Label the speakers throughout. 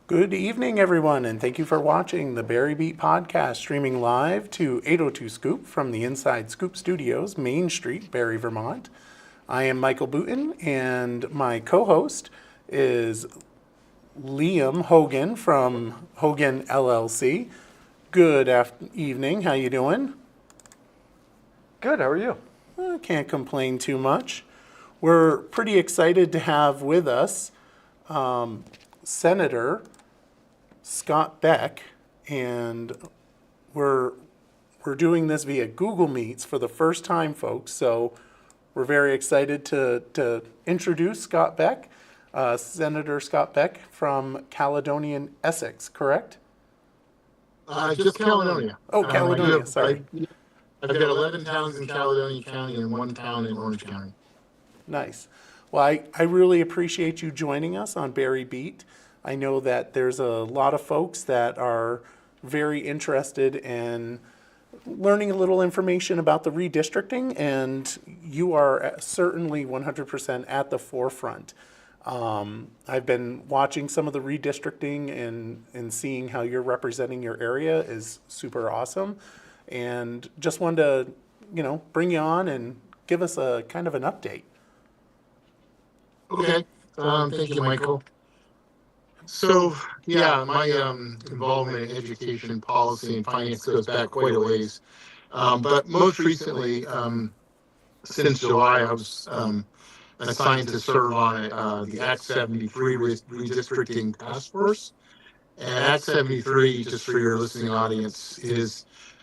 Speaker 1: Good evening, everyone, and thank you for watching the Barre Beat podcast, streaming live to 802 Scoop from the Inside Scoop Studios, Main Street, Barre, Vermont. I am Michael Booten, and my co-host is Liam Hogan from Hogan LLC. Good evening. How you doing?
Speaker 2: Good. How are you?
Speaker 1: I can't complain too much. We're pretty excited to have with us Senator Scott Beck, and we're doing this via Google Meets for the first time, folks. So we're very excited to introduce Scott Beck, Senator Scott Beck from Caledonian, Essex, correct?
Speaker 3: Just Caledonia.
Speaker 1: Oh, Caledonia, sorry.
Speaker 3: I've got 11 towns in Caledonia County and 1 town in Orange County.
Speaker 1: Nice. Well, I really appreciate you joining us on Barre Beat. I know that there's a lot of folks that are very interested in learning a little information about the redistricting, and you are certainly 100% at the forefront. I've been watching some of the redistricting and seeing how you're representing your area is super awesome. And just wanted to, bring you on and give us a kind of an update.
Speaker 3: Okay. Thank you, Michael. So, my involvement in education policy and finance goes back quite a ways. But most recently, since July, I was assigned to serve on the Act 73 redistricting task force. And Act 73, just for your listening audience,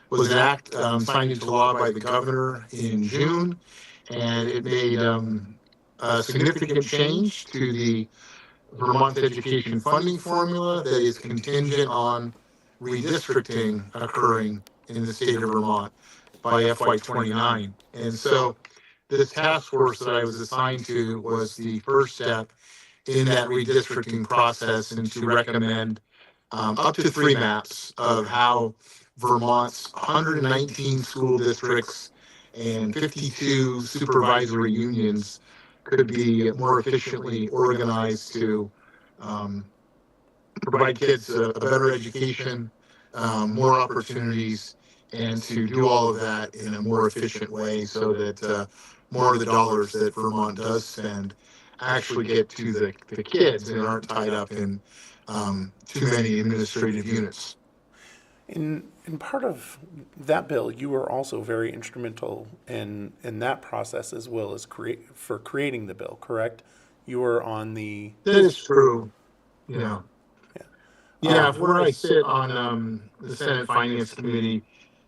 Speaker 3: was an act signed into law by the governor in June, and it made a significant change to the Vermont education funding formula that is contingent on redistricting occurring in the state of Vermont by FY29. And so this task force that I was assigned to was the first step in that redistricting process, and to recommend up to 3 maps of how Vermont's 119 school districts and 52 supervisory unions could be more efficiently organized to provide kids a better education, more opportunities, and to do all of that in a more efficient way so that more of the dollars that Vermont does spend actually get to the kids and aren't tied up in too many administrative units.
Speaker 1: In part of that bill, you were also very instrumental in that process as well as creating the bill, correct? You were on the...
Speaker 3: That is true. Yeah. Where I sit on the Senate Finance Committee,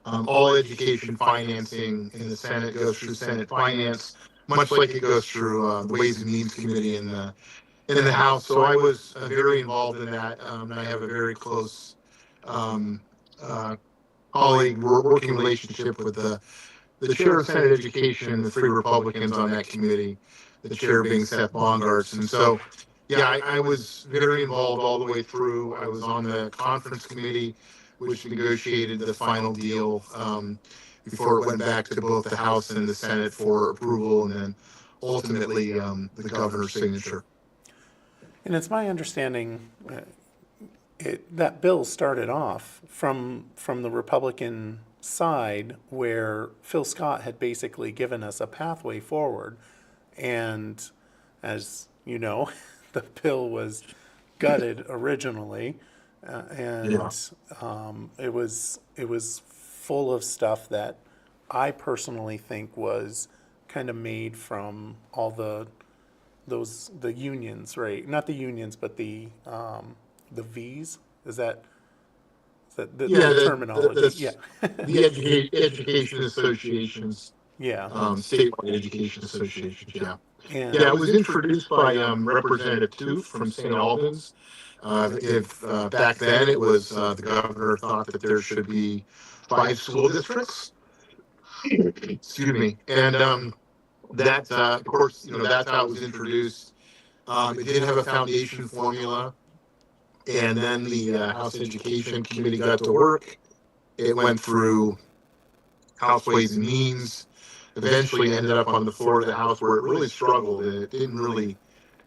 Speaker 3: all education financing in the Senate goes through Senate Finance, much like it goes through the Ways and Means Committee in the House. So I was very involved in that, and I have a very close colleague working relationship with the chair of Senate Education and the 3 Republicans on that committee, the chair being Seth Bongartz. And so, I was very involved all the way through. I was on the conference committee, which negotiated the final deal before it went back to both the House and the Senate for approval, and then ultimately the governor's signature.
Speaker 1: And it's my understanding that bill started off from the Republican side, where Phil Scott had basically given us a pathway forward. And as you know, the bill was gutted originally, and it was full of stuff that I personally think was kind of made from all the unions, right? Not the unions, but the V's. Is that the
Speaker 3: Yeah,
Speaker 1: terminology? Yeah,
Speaker 3: the education associations,
Speaker 1: yeah,
Speaker 3: statewide education associations. Yeah,
Speaker 1: and
Speaker 3: yeah. It was introduced by Representative Tooth from St. Albans. If back then it was the governor thought that there should be 5 school districts. Excuse me, and that of course that's how it was introduced. It did have a foundation formula, and then the House Education Committee got to work. It went through House Ways and Means, eventually ended up on the floor of the House where it really struggled. It didn't really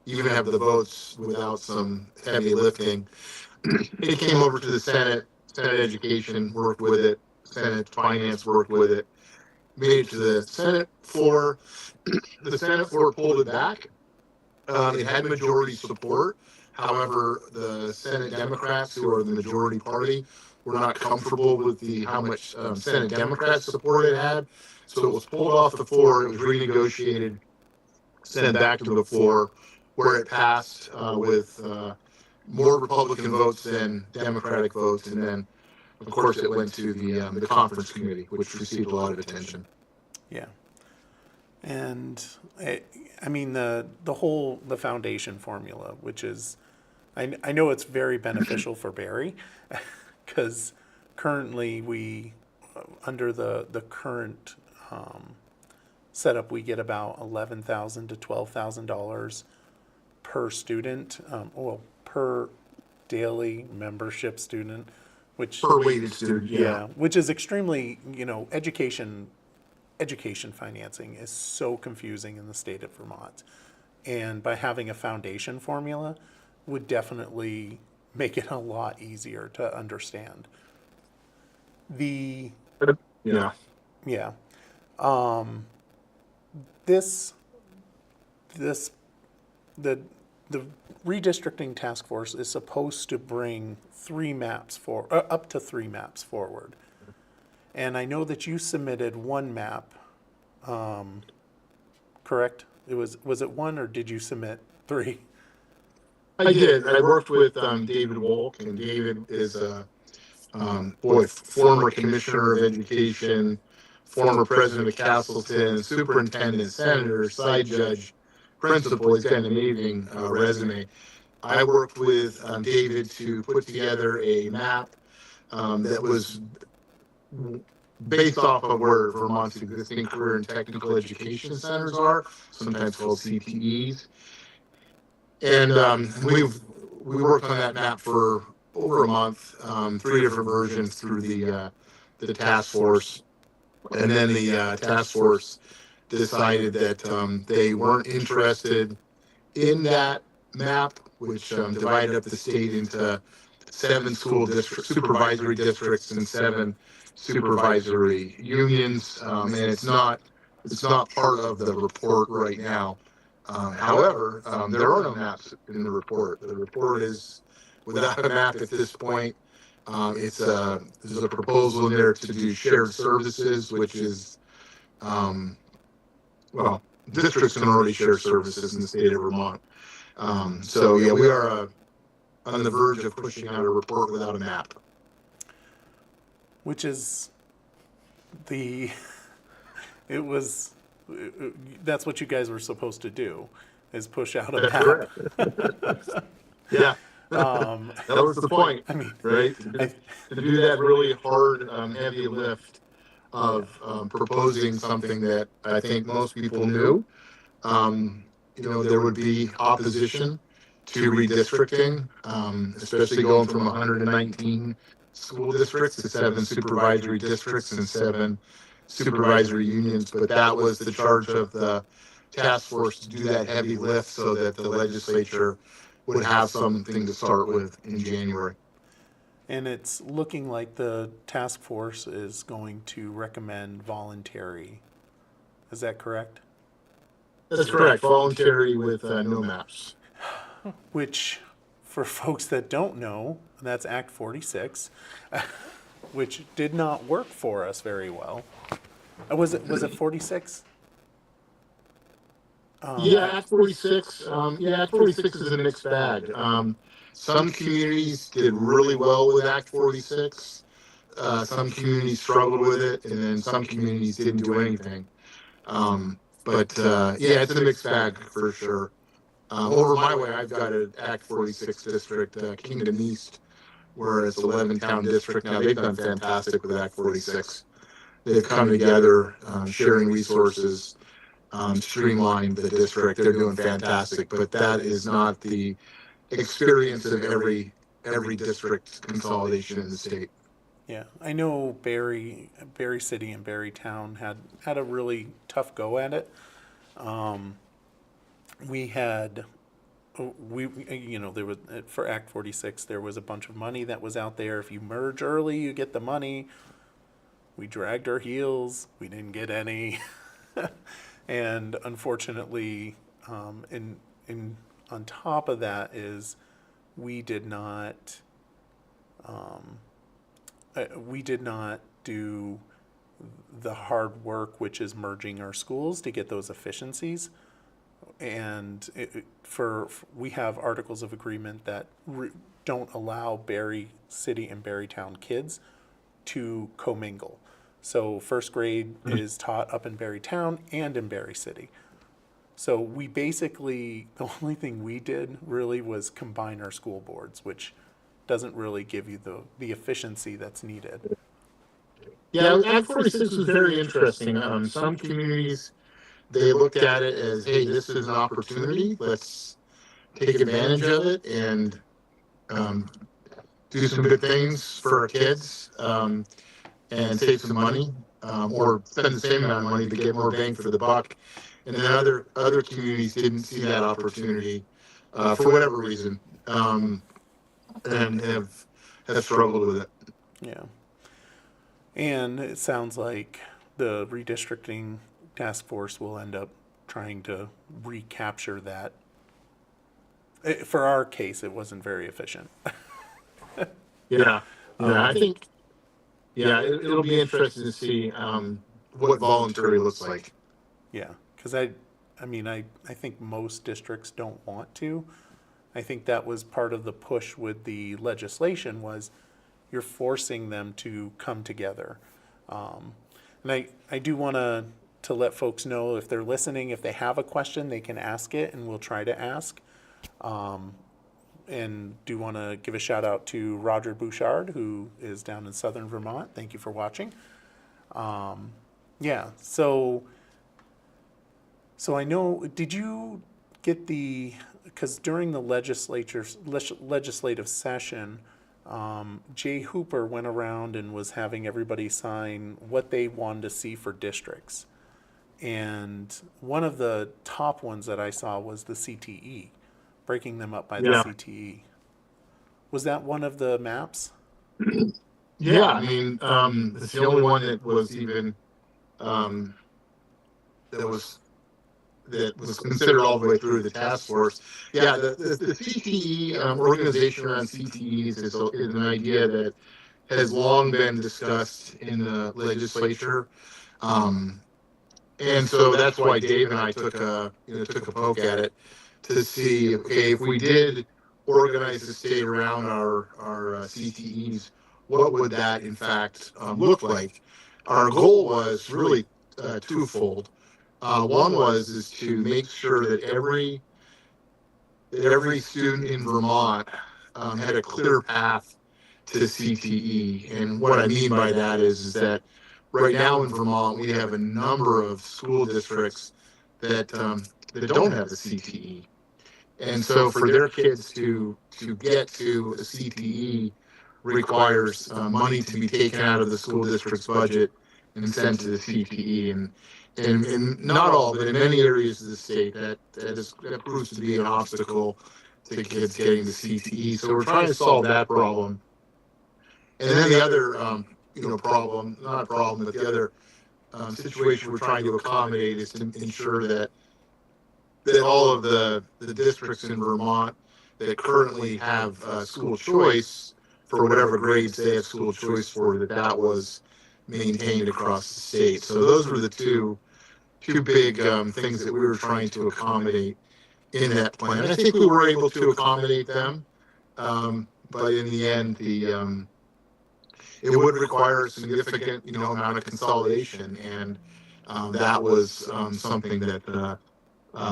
Speaker 3: even have the votes without some heavy lifting. It came over to the Senate. Senate Education worked with it. Senate Finance worked with it. Made it to the Senate floor. The Senate floor pulled it back. It had majority support. However, the Senate Democrats, who are the majority party, were not comfortable with how much Senate Democrat support it had. So it was pulled off the floor. It was renegotiated, sent back to the floor, where it passed with more Republican votes than Democratic votes, and then, of course, it went to the conference committee, which received a lot of attention.
Speaker 1: yeah. And I mean the foundation formula, which is, I know it's very beneficial for Barry, because currently under the current setup, we get about $11,000 to $12,000 per student, per daily membership student, which
Speaker 3: Per weighted student,
Speaker 1: yeah, which is extremely, education financing is so confusing in the state of Vermont. And by having a foundation formula would definitely make it a lot easier to understand. The,
Speaker 3: Yeah.
Speaker 1: yeah, this, this, the redistricting task force is supposed to bring up to 3 maps forward. And I know that you submitted one map, correct? Was it one, or did you submit 3?
Speaker 3: I did. I worked with David Wolk, and David is a former commissioner of education, former president of Castleton, superintendent, senator, side judge, principal. He's got an amazing resume. I worked with David to put together a map that was based off of where Vermont's existing career and technical education centers are, sometimes called CTEs. And we worked on that map for over a month, 3 different versions through the task force, and then the task force decided that they weren't interested in that map, which divided up the state into 7 school districts, supervisory districts, and 7 supervisory unions, and it's not part of the report right now. However, there are no maps in the report. The report is without a map at this point. There's a proposal in there to do shared services, which is, districts can already share services in the state of Vermont. So yeah, we are on the verge of pushing out a report without a map.
Speaker 1: Which is that's what you guys were supposed to do, is push out a
Speaker 3: That's
Speaker 1: map.
Speaker 3: correct. Yeah. That was the point,
Speaker 1: I mean,
Speaker 3: right? To do that really hard, heavy lift of proposing something that I think most people knew. There would be opposition to redistricting, especially going from 119 school districts to 7 supervisory districts and 7 supervisory unions. But that was the charge of the task force, to do that heavy lift so that the legislature would have something to start with in January.
Speaker 1: and it's looking like the task force is going to recommend voluntary. Is that correct?
Speaker 3: That's correct. Voluntary with no maps.
Speaker 1: which for folks that don't know, that's Act 46, which did not work for us very well. Was it 46?
Speaker 3: Yeah, Act 46. Act 46 is a mixed bag. Some communities did really well with Act 46. Some communities struggled with it, and then some communities didn't do anything. It's a mixed bag for sure. Over my way, I've got an Act 46 district, Kingdom East, where it's 11 town district. Now they've done fantastic with Act 46. They've come together, sharing resources, streamlined the district. They're doing fantastic, but that is not the experience of every district consolidation in the state.
Speaker 1: Yeah, I know Barry City and Barry Town had a really tough go at it. We had, there was, for Act 46, there was a bunch of money that was out there. If you merge early, you get the money. We dragged our heels. We didn't get any. And unfortunately, on top of that is we did not do the hard work, which is merging our schools to get those efficiencies. And we have articles of agreement that don't allow Barry City and Barry Town kids to commingle. So first grade is taught up in Barry Town and in Barry City. So we basically, the only thing we did really was combine our school boards, which doesn't really give you the efficiency that's needed.
Speaker 3: Yeah, Act 46 was very interesting. Some communities, they looked at it as, hey, this is an opportunity. Let's take advantage of it and do some good things for our kids and save some money, or spend the same amount of money to get more bang for the buck. And then other communities didn't see that opportunity for whatever reason, and have struggled with it.
Speaker 1: Yeah. And it sounds like the redistricting task force will end up trying to recapture that. For our case, it wasn't very efficient.
Speaker 3: I think, it'll be interesting to see what voluntary looks like.
Speaker 1: Yeah, because I think most districts don't want to. I think that was part of the push with the legislation was you're forcing them to come together. And I do want to let folks know, if they're listening, if they have a question, they can ask it, and we'll try to ask. And do want to give a shout out to Roger Bouchard, who is down in southern Vermont. Thank you for watching. So I know, did you get because during the legislative session, Jay Hooper went around and was having everybody sign what they wanted to see for districts. And one of the top ones that I saw was the CTE, breaking them up by the CTE. Was that one of the maps?
Speaker 3: Yeah, I mean, it's the only one that was even that was considered all the way through the task force. Yeah, the CTE organization around CTEs is an idea that has long been discussed in the legislature, and so that's why Dave and I took a poke at it to see, okay, if we did organize the state around our CTEs, what would that in fact look like? Our goal was really twofold. One is to make sure that every student in Vermont had a clear path to CTE. And what I mean by that is that right now in Vermont, we have a number of school districts that don't have the CTE. And so for their kids to get to a CTE requires money to be taken out of the school district's budget and sent to the CTE. And not all, but in many areas of the state, that proves to be an obstacle to kids getting the CTE. So we're trying to solve that problem. And then the other, problem, not a problem, but the other situation we're trying to accommodate is to ensure that that all of the districts in Vermont that currently have school choice, for whatever grades they have school choice for, that was maintained across the state. So those were the two big things that we were trying to accommodate in that plan. I think we were able to accommodate them, but in the end, it would require a significant, amount of consolidation, and that was something that the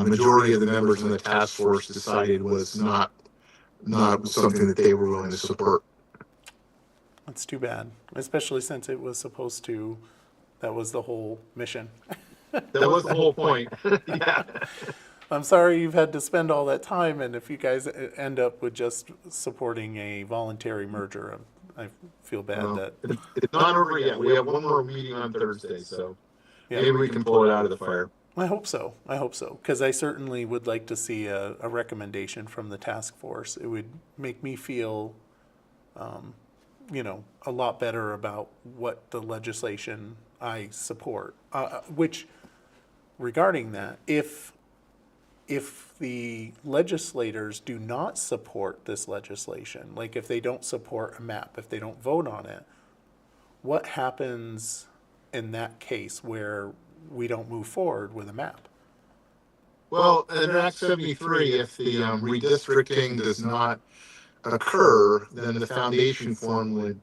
Speaker 3: majority of the members in the task force decided was not something that they were willing to support.
Speaker 1: That's too bad, especially since it was supposed to, that was the whole mission.
Speaker 3: That was the whole point. Yeah.
Speaker 1: I'm sorry you've had to spend all that time, and if you guys end up with just supporting a voluntary merger, I feel bad that.
Speaker 3: It's not over yet. We have one more meeting on Thursday, so
Speaker 1: Yeah.
Speaker 3: maybe we can pull it out of the fire.
Speaker 1: I hope so. I hope so, because I certainly would like to see a recommendation from the task force. It would make me feel, a lot better about what the legislation I support. Which, regarding that, if the legislators do not support this legislation, like if they don't support a map, if they don't vote on it, what happens in that case where we don't move forward with a map?
Speaker 3: Well, under Act 73, if the redistricting does not occur, then the foundation formula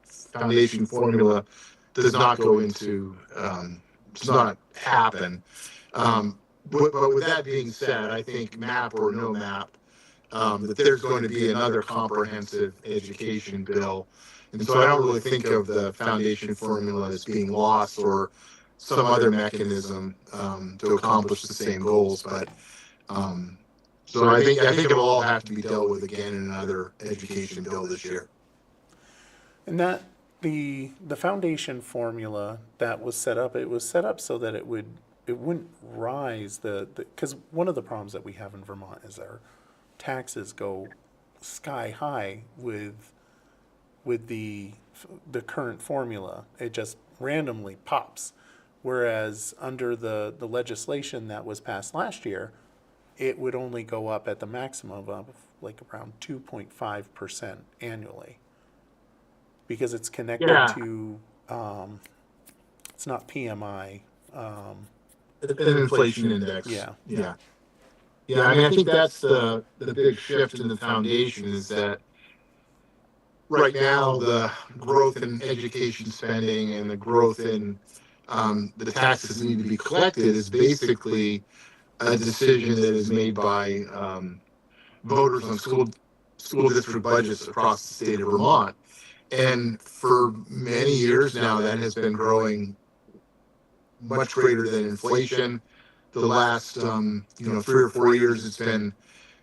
Speaker 3: does not go into, does not happen. But with that being said, I think map or no map, that there's going to be another comprehensive education bill. And so I don't really think of the foundation formula as being lost or some other mechanism to accomplish the same goals. But so I think it'll all have to be dealt with again in another education bill this year.
Speaker 1: And that the foundation formula that was set up, it was set up so that it wouldn't rise because one of the problems that we have in Vermont is our taxes go sky high with the current formula. It just randomly pops. Whereas under the legislation that was passed last year, it would only go up at the maximum of like around 2.5% annually. Because it's connected to, it's not PMI.
Speaker 3: An inflation index.
Speaker 1: Yeah.
Speaker 3: Yeah. Yeah, I mean, I think that's the big shift in the foundation is that right now the growth in education spending and the growth in the taxes that need to be collected is basically a decision that is made by voters on school district budgets across the state of Vermont. And for many years now, that has been growing much greater than inflation. The last 3 or 4 years, it's been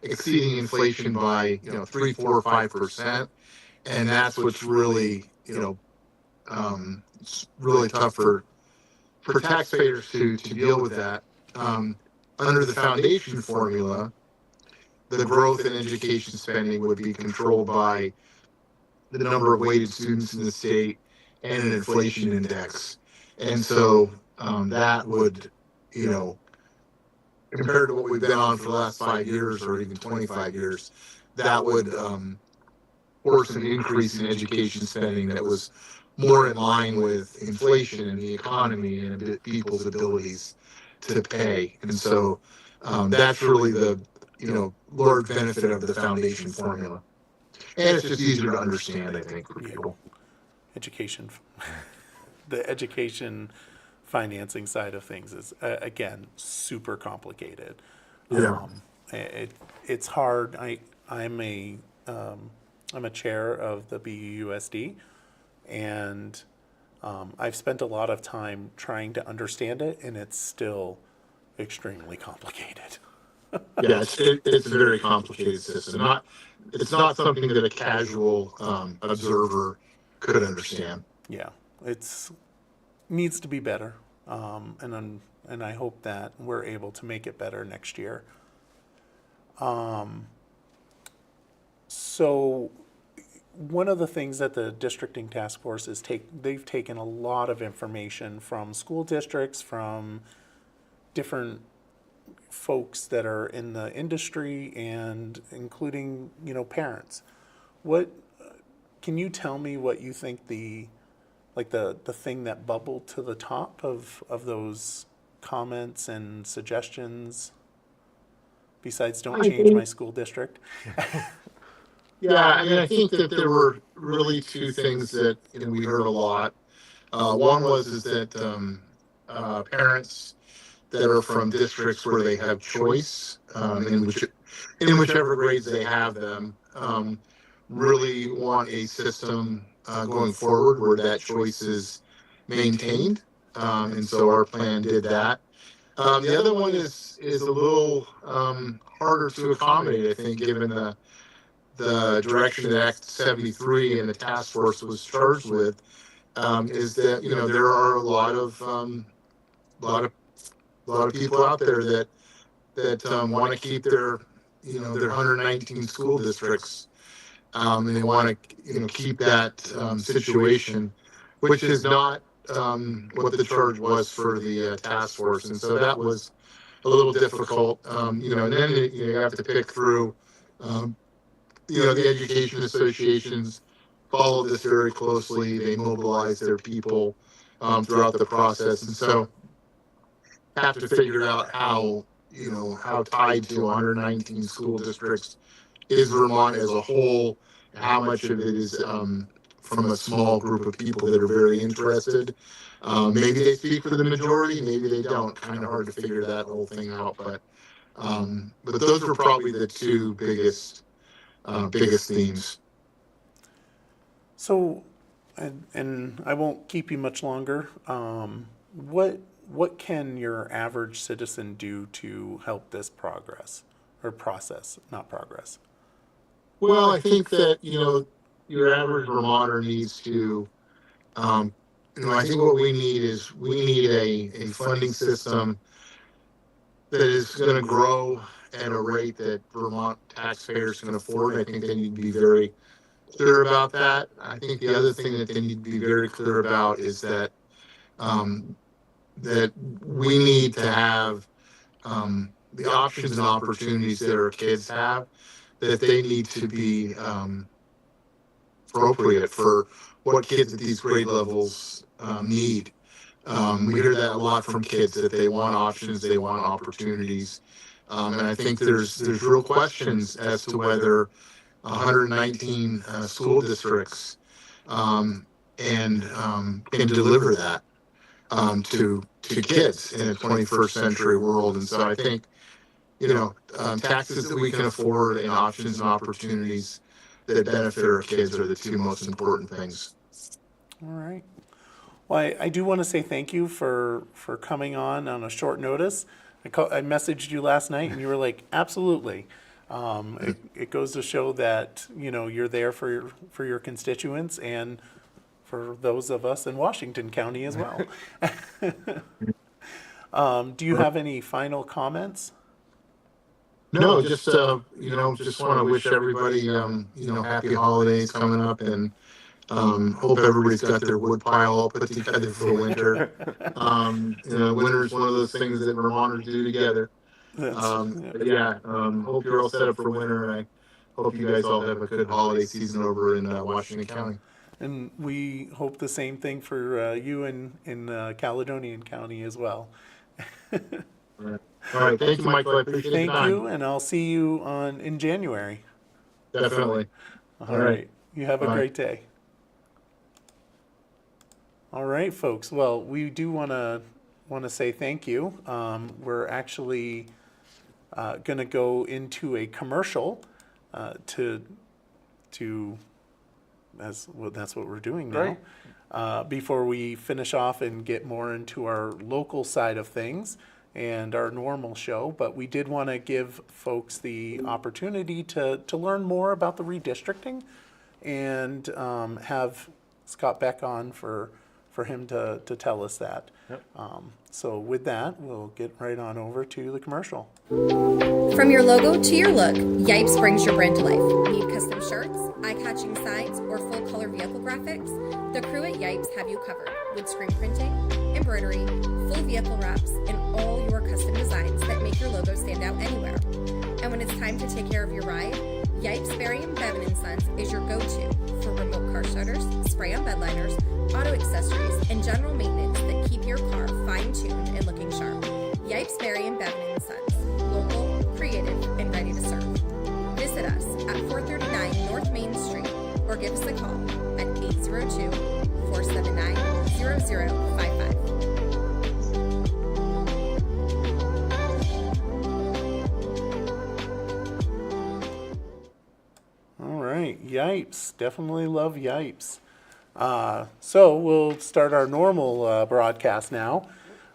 Speaker 3: exceeding inflation by 3, 4, or 5%, and that's what's really it's really tough for taxpayers to deal with that. Under the foundation formula, the growth in education spending would be controlled by the number of weighted students in the state and an inflation index, and so that would compared to what we've been on for the last 5 years or even 25 years, that would force an increase in education spending that was more in line with inflation and the economy and people's abilities to pay. And so that's really the large benefit of the foundation formula. And it's just easier to understand, I think, for people.
Speaker 1: Education, the education financing side of things is again super complicated.
Speaker 3: Yeah.
Speaker 1: It's hard. I'm a chair of the BUUSD, and I've spent a lot of time trying to understand it, and it's still extremely complicated.
Speaker 3: Yeah, it's a very complicated system. It's not something that a casual observer could understand.
Speaker 1: Yeah, it's needs to be better, and I hope that we're able to make it better next year. So one of the things that the districting task force is they've taken a lot of information from school districts, from different folks that are in the industry and including, parents. What can you tell me what you think the thing that bubbled to the top of those comments and suggestions besides don't change my school district?
Speaker 3: Yeah, I mean, I think that there were really two things that we heard a lot. One was is that parents that are from districts where they have choice, in whichever grades they have them, really want a system going forward where that choice is maintained. And so our plan did that. The other one is a little harder to accommodate, I think, given the direction that Act 73 and the task force was charged with, is that there are a lot of people out there that want to keep their 119 school districts, and they want to keep that situation, which is not what the charge was for the task force, and so that was a little difficult. And then you have to pick through. The education associations follow this very closely. They mobilize their people throughout the process, and so have to figure out how tied to 119 school districts is Vermont as a whole. How much of it is from a small group of people that are very interested. Maybe they speak for the majority, maybe they don't. Kind of hard to figure that whole thing out, but those were probably the two biggest themes.
Speaker 1: So, and I won't keep you much longer. What can your average citizen do to help this process?
Speaker 3: Well, I think that your average Vermonter needs to. I think what we need is a funding system that is going to grow at a rate that Vermont taxpayers can afford. I think they need to be very clear about that. I think the other thing that they need to be very clear about is that that we need to have the options and opportunities that our kids have, that they need to be appropriate for what kids at these grade levels need. We hear that a lot from kids, that they want options, they want opportunities. And I think there's real questions as to whether 119 school districts can deliver that to kids in a 21st century world. And so I think taxes that we can afford and options and opportunities that benefit our kids are the two most important things.
Speaker 1: All right. Well, I do want to say thank you for coming on a short notice. I messaged you last night and you were like, absolutely. It goes to show that, you're there for your constituents and for those of us in Washington County as well. Do you have any final comments?
Speaker 3: No, just just want to wish everybody happy holidays coming up, and hope everybody's got their wood pile all put together for winter. Winter is one of those things that Vermonters do together. Hope you're all set up for winter, and I hope you guys all have a good holiday season over in Washington County.
Speaker 1: And we hope the same thing for you in Caledonian County as well.
Speaker 3: All right. Thank you, Michael. I appreciate it.
Speaker 1: Thank you, and I'll see you in January.
Speaker 3: Definitely.
Speaker 1: All right. You have a great day. All right, folks. Well, we do want to say thank you. We're actually going to go into a commercial that's what we're doing now.
Speaker 2: Right.
Speaker 1: Before we finish off and get more into our local side of things and our normal show, but we did want to give folks the opportunity to learn more about the redistricting and have Scott Beck on for him to tell us that.
Speaker 2: Yep.
Speaker 1: So with that, we'll get right on over to the commercial.
Speaker 4: From your logo to your look, Yipes brings your brand to life. Need custom shirts, eye-catching signs, or full-color vehicle graphics? The crew at Yipes have you covered with screen printing, embroidery, full vehicle wraps, and all your custom designs that make your logo stand out anywhere. And when it's time to take care of your ride, Yipes, Barre Beat Sons is your go-to for remote car starters, spray-on bed liners, auto accessories, and general maintenance that keep your car fine-tuned and looking sharp. Yipes, Barre Beat Sons, local, creative, and ready to serve. Visit us at 439 North Main Street or give us a call at 802-479-0055.
Speaker 1: All right, Yipes. Definitely love Yipes. So we'll start our normal broadcast now.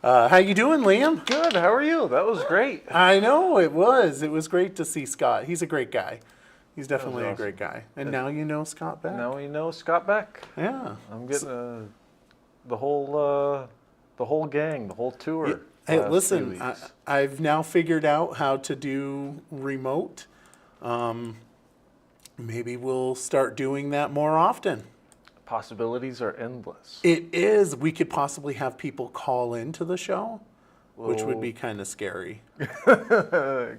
Speaker 1: How you doing, Liam?
Speaker 2: Good. How are you? That was great.
Speaker 1: I know it was. It was great to see Scott. He's a great guy. He's definitely a
Speaker 2: awesome.
Speaker 1: great guy. And now you know Scott Beck.
Speaker 2: Now we know Scott Beck.
Speaker 1: Yeah.
Speaker 2: I'm getting the whole gang, the whole tour.
Speaker 1: Hey,
Speaker 2: last
Speaker 1: listen,
Speaker 2: few weeks.
Speaker 1: I've now figured out how to do remote. Maybe we'll start doing that more often.
Speaker 2: Possibilities are endless.
Speaker 1: It is. We could possibly have people call into the show, which would be kind of scary.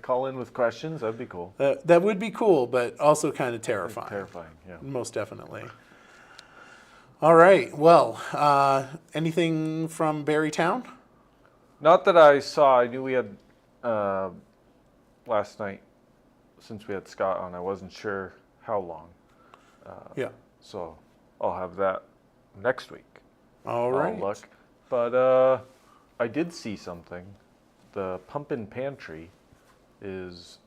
Speaker 2: Call in with questions. That'd be cool.
Speaker 1: That would be cool, but also kind of terrifying.
Speaker 2: Terrifying. Yeah.
Speaker 1: Most definitely. All right. Well, anything from Barrytown?
Speaker 2: Not that I saw. I knew we had last night. Since we had Scott on, I wasn't sure how long.
Speaker 1: Yeah.
Speaker 2: So I'll have that next week.
Speaker 1: All right.
Speaker 2: I'll look. But I did see something. The Pumpkin Pantry is,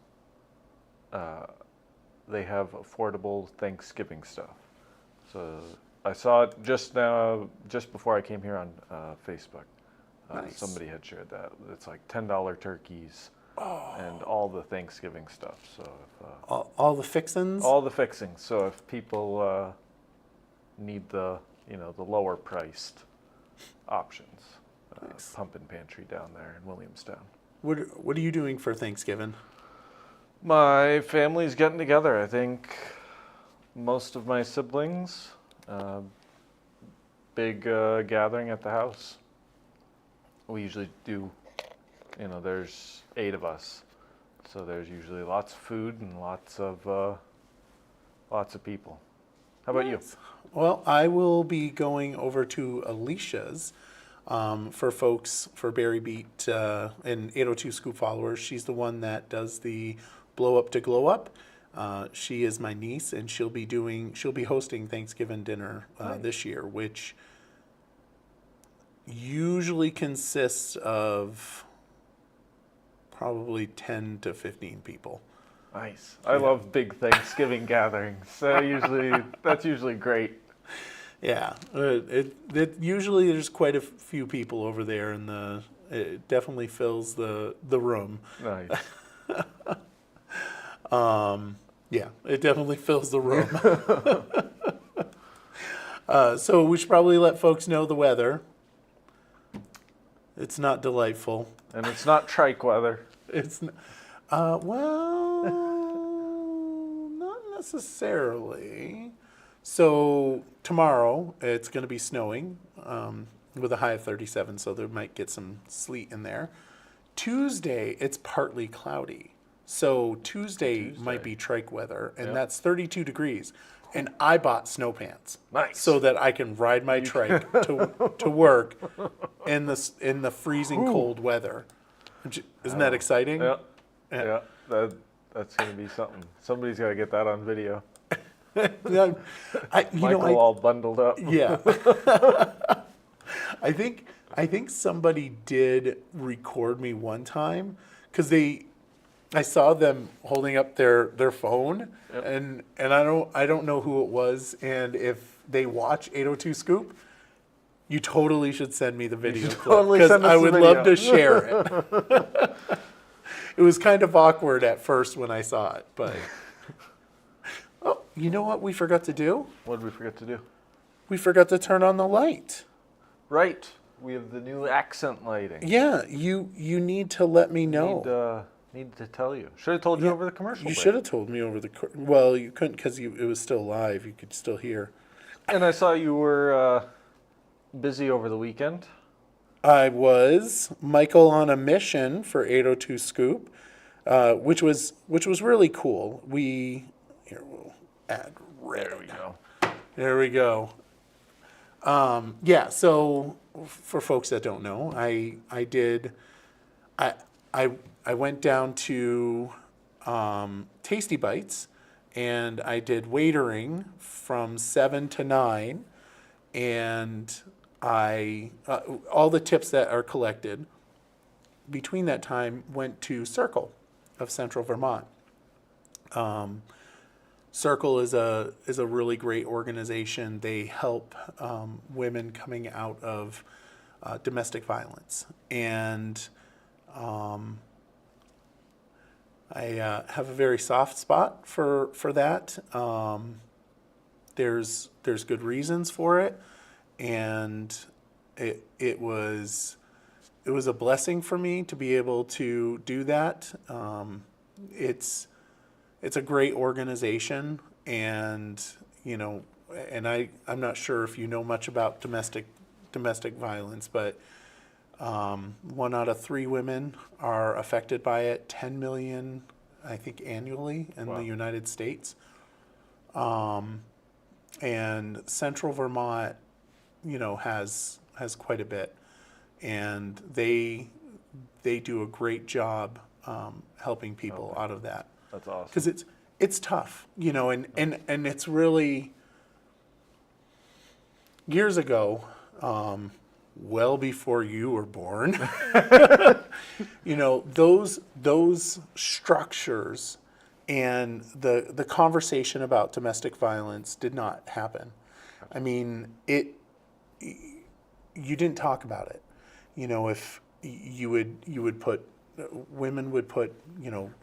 Speaker 2: they have affordable Thanksgiving stuff. So I saw it just now, just before I came here on Facebook.
Speaker 1: Nice.
Speaker 2: Somebody had shared that. It's like $10 turkeys and all the Thanksgiving stuff. So if,
Speaker 1: All the fixins?
Speaker 2: all the fixings. So if people need the lower priced options,
Speaker 1: Nice.
Speaker 2: Pumpkin Pantry down there in Williamstown.
Speaker 1: What are you doing for Thanksgiving?
Speaker 2: My family's getting together. I think most of my siblings. Big gathering at the house. We usually do. There's 8 of us, so there's usually lots of food and lots of people. How about you?
Speaker 1: Well, I will be going over to Alicia's for folks for Barre Beat and 802 Scoop followers. She's the one that does the blow up to glow up. She is my niece, and she'll be hosting Thanksgiving dinner this year, which usually consists of probably 10 to 15 people.
Speaker 2: Nice. I love big Thanksgiving gatherings. That's usually great.
Speaker 1: Yeah, it usually there's quite a few people over there, and it definitely fills the room.
Speaker 2: Nice.
Speaker 1: Yeah, it definitely fills the room. So we should probably let folks know the weather. It's not delightful.
Speaker 2: And it's not trike weather.
Speaker 1: It's well, not necessarily. So tomorrow it's going to be snowing with a high of 37, so there might get some sleet in there. Tuesday it's partly cloudy, so Tuesday might be trike weather, and that's 32 degrees. And I bought snow pants,
Speaker 2: Nice.
Speaker 1: so that I can ride my trike to work in the freezing cold weather. Isn't that exciting?
Speaker 2: Yeah. Yeah. That's going to be something. Somebody's got to get that on video. Michael all bundled up.
Speaker 1: Yeah. I think somebody did record me one time because I saw them holding up their phone, and I don't know who it was, and if they watch 802 Scoop, you totally should send me the video
Speaker 2: totally
Speaker 1: because
Speaker 2: send us
Speaker 1: I
Speaker 2: the
Speaker 1: would
Speaker 2: video.
Speaker 1: love to share it. It was kind of awkward at first when I saw it, but oh, you know what we forgot to do?
Speaker 2: What did we forget to do?
Speaker 1: We forgot to turn on the light.
Speaker 2: Right. We have the new accent lighting.
Speaker 1: Yeah, you need to let me know.
Speaker 2: Need to tell you. Should have told you over the commercial.
Speaker 1: You
Speaker 2: break.
Speaker 1: should have told me over the. Well, you couldn't because it was still live. You could still hear.
Speaker 2: And I saw you were busy over the weekend.
Speaker 1: I was Michael on a mission for 802 Scoop, which was really cool. Here we'll add red.
Speaker 2: There we go.
Speaker 1: There we go. Yeah. So for folks that don't know, I went down to Tasty Bites, and I did waitering from 7 to 9, and all the tips that are collected between that time went to Circle of Central Vermont. Circle is a really great organization. They help women coming out of domestic violence, and I have a very soft spot for that. There's good reasons for it, and it was a blessing for me to be able to do that. It's a great organization, and I'm not sure if you know much about domestic violence, but 1 out of 3 women are affected by it. 10 million, I think, annually in
Speaker 2: Wow.
Speaker 1: the United States. And Central Vermont, has quite a bit, and they do a great job helping people out of that.
Speaker 2: That's awesome.
Speaker 1: Because it's tough, and it's really years ago, well before you were born. Those structures and the conversation about domestic violence did not happen. I mean, you didn't talk about it. If you would put, women would put,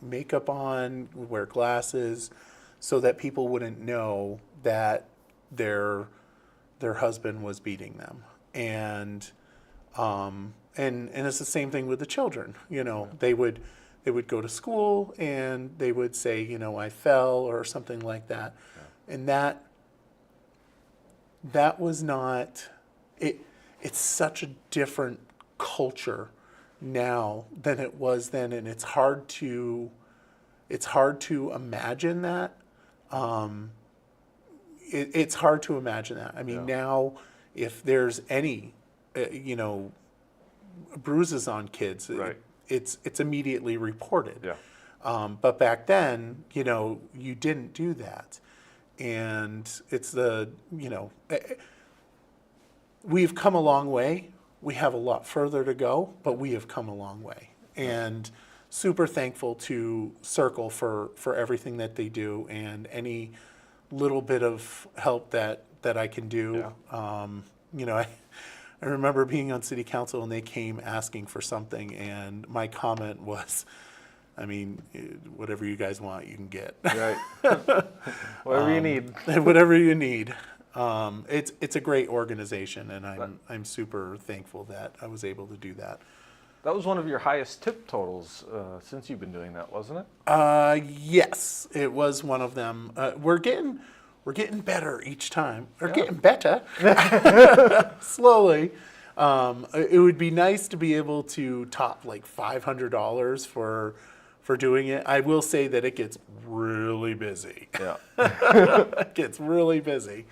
Speaker 1: makeup on, wear glasses, so that people wouldn't know that their husband was beating them. And it's the same thing with the children. They would go to school and they would say, I fell or something like that. Yeah. And that was not it. It's such a different culture now than it was then, and it's hard to imagine that. It's hard to imagine that. I mean, now if there's any bruises on kids,
Speaker 2: Right.
Speaker 1: it's immediately reported.
Speaker 2: Yeah.
Speaker 1: But back then, you didn't do that, and it's we've come a long way. We have a lot further to go, but we have come a long way, and super thankful to Circle for everything that they do, and any little bit of help that I can do.
Speaker 2: Yeah.
Speaker 1: I remember being on city council and they came asking for something, and my comment was, I mean, whatever you guys want, you can get.
Speaker 2: Right. Whatever you need.
Speaker 1: Whatever you need. It's a great organization, and I'm super thankful that I was able to do that.
Speaker 2: That was one of your highest tip totals since you've been doing that, wasn't it?
Speaker 1: Yes, it was one of them. We're getting better each time. We're getting better slowly. It would be nice to be able to top like $500 for doing it. I will say that it gets really busy.
Speaker 2: Yeah.
Speaker 1: It gets really busy.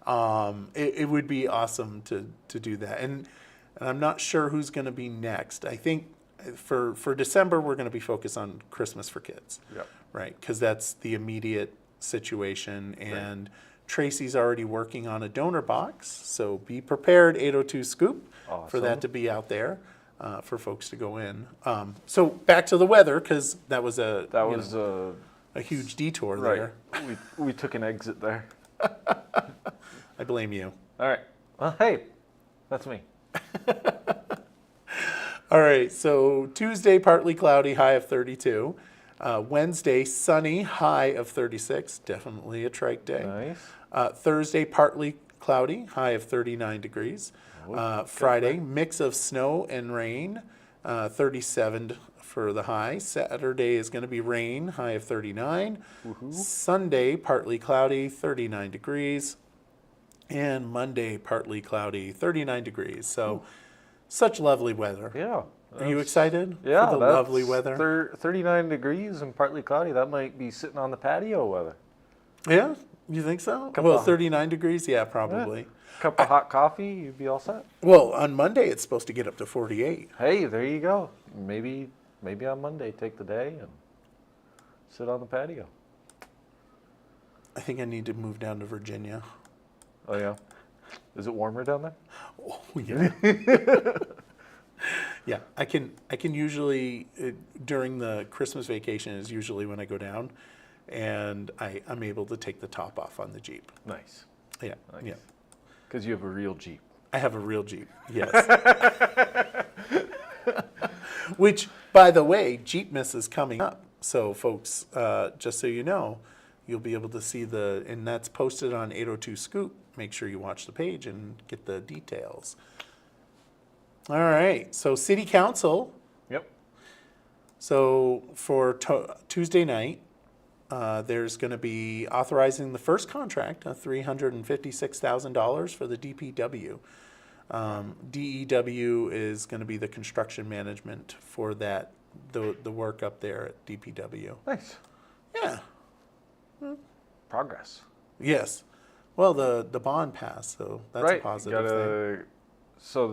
Speaker 1: It would be awesome to do that. And I'm not sure who's going to be next. I think for December, we're going to be focused on Christmas for kids.
Speaker 2: Yep.
Speaker 1: Right, because that's the immediate situation. And Tracy's already working on a donor box, so be prepared, 802 Scoop, for that to be out there for folks to go in. So back to the weather, because that was a huge detour
Speaker 2: right.
Speaker 1: there.
Speaker 2: We took an exit there.
Speaker 1: I blame you.
Speaker 2: All right. Well, hey, that's me.
Speaker 1: All right, so Tuesday, partly cloudy, high of 32. Wednesday, sunny, high of 36. Definitely a trike day.
Speaker 2: Nice.
Speaker 1: Thursday, partly cloudy, high of 39 degrees. Friday, mix of snow and rain, 37 for the high. Saturday is going to be rain, high of 39. Woo-hoo. Sunday, partly cloudy, 39 degrees. And Monday, partly cloudy, 39 degrees. So such lovely weather.
Speaker 2: Yeah.
Speaker 1: Are you
Speaker 2: that's-
Speaker 1: excited
Speaker 2: Yeah,
Speaker 1: for the
Speaker 2: that's
Speaker 1: lovely weather?
Speaker 2: 39 degrees and partly cloudy. That might be sitting on the patio weather.
Speaker 1: Yeah, you think so?
Speaker 2: Cup
Speaker 1: Well,
Speaker 2: of-
Speaker 1: 39 degrees, yeah, probably.
Speaker 2: Cup of hot coffee, you'd be all set.
Speaker 1: Well, on Monday it's supposed to get up to 48.
Speaker 2: Hey, there you go. Maybe on Monday, take the day and sit on the patio.
Speaker 1: I think I need to move down to Virginia.
Speaker 2: Oh yeah. Is it warmer down there?
Speaker 1: Oh, yeah. Yeah, I can usually, during the Christmas vacation is usually when I go down, and I'm able to take the top off on the Jeep.
Speaker 2: Nice.
Speaker 1: Yeah,
Speaker 2: Nice.
Speaker 1: yeah.
Speaker 2: Because you have a real Jeep.
Speaker 1: I have a real Jeep, yes. Which, by the way, Jeepmas is coming up. So, folks, just so you know, you'll be able to see and that's posted on 802 Scoop. Make sure you watch the page and get the details. All right, so City Council.
Speaker 2: Yep.
Speaker 1: So, for Tuesday night, there's going to be authorizing the first contract of $356,000 for the DPW. DEW is going to be the construction management for the work up there at DPW.
Speaker 2: Nice.
Speaker 1: Yeah.
Speaker 2: Progress.
Speaker 1: Yes. Well, the bond passed, so that's
Speaker 2: right.
Speaker 1: a positive thing.
Speaker 2: So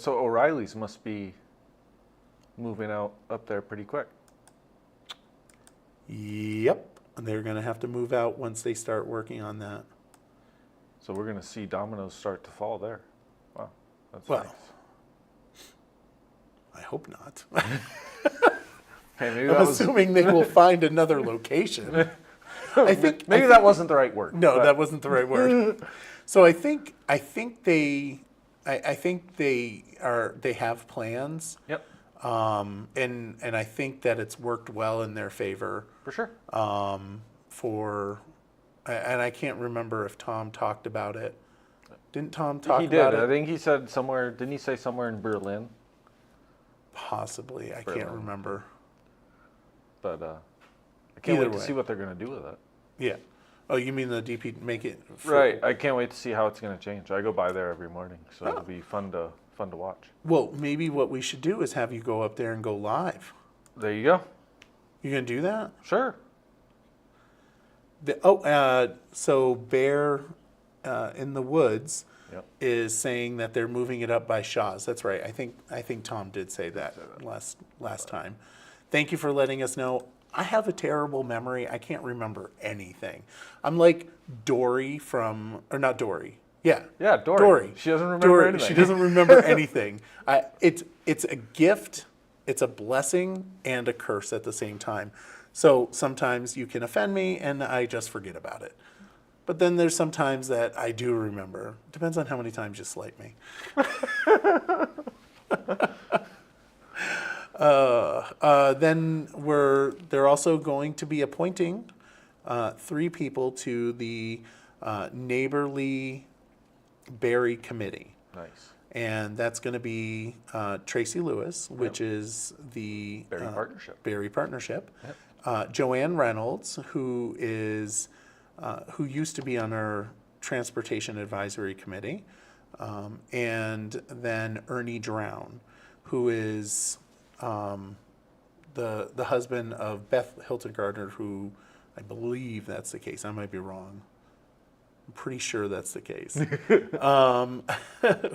Speaker 2: O'Reilly's must be moving out up there pretty quick.
Speaker 1: Yep. They're going to have to move out once they start working on that.
Speaker 2: So we're going to see dominoes start to fall there. Wow. That's
Speaker 1: Well,
Speaker 2: nice.
Speaker 1: I hope not.
Speaker 2: Okay, maybe
Speaker 1: I'm
Speaker 2: that was
Speaker 1: assuming they will find another location. I think
Speaker 2: maybe that wasn't the right word.
Speaker 1: No,
Speaker 2: but-
Speaker 1: that wasn't the right word. So I think they have plans,
Speaker 2: Yep.
Speaker 1: and I think that it's worked well in their favor.
Speaker 2: For sure.
Speaker 1: And I can't remember if Tom talked about it. Didn't Tom talk
Speaker 2: He
Speaker 1: about
Speaker 2: did. I
Speaker 1: it?
Speaker 2: think he said somewhere. Didn't he say somewhere in Berlin?
Speaker 1: Possibly, I can't
Speaker 2: Berlin.
Speaker 1: remember.
Speaker 2: But I can't
Speaker 1: Either
Speaker 2: wait to
Speaker 1: way.
Speaker 2: see what they're going to do with it.
Speaker 1: Yeah. Oh, you mean the DP make it
Speaker 2: Right. I can't wait to see how it's going to change. I go by there every morning, so
Speaker 1: Oh.
Speaker 2: it'll be fun to watch.
Speaker 1: Well, maybe what we should do is have you go up there and go live.
Speaker 2: There you go.
Speaker 1: You gonna do that?
Speaker 2: Sure.
Speaker 1: So Bear in the Woods
Speaker 2: Yep.
Speaker 1: is saying that they're moving it up by Shaw's. That's right. I think Tom did say that last time. Thank you for letting us know. I have a terrible memory. I can't remember anything. I'm like Dory or not Dory. Yeah.
Speaker 2: Yeah, Dory.
Speaker 1: Dory.
Speaker 2: She doesn't remember
Speaker 1: Dory.
Speaker 2: anything.
Speaker 1: She doesn't remember anything. It's a gift. It's a blessing and a curse at the same time. So sometimes you can offend me and I just forget about it. But then there's some times that I do remember. Depends on how many times you slight me. Then they're also going to be appointing 3 people to the Neighborly Barre Committee.
Speaker 2: Nice.
Speaker 1: And that's going to be Tracy Lewis, which is the
Speaker 2: Barre Partnership.
Speaker 1: Barre Partnership.
Speaker 2: Yep.
Speaker 1: Joanne Reynolds, who used to be on our Transportation Advisory Committee, and then Ernie Drown, who is the husband of Beth Hilton Gardner, who I believe that's the case. I might be wrong. I'm pretty sure that's the case.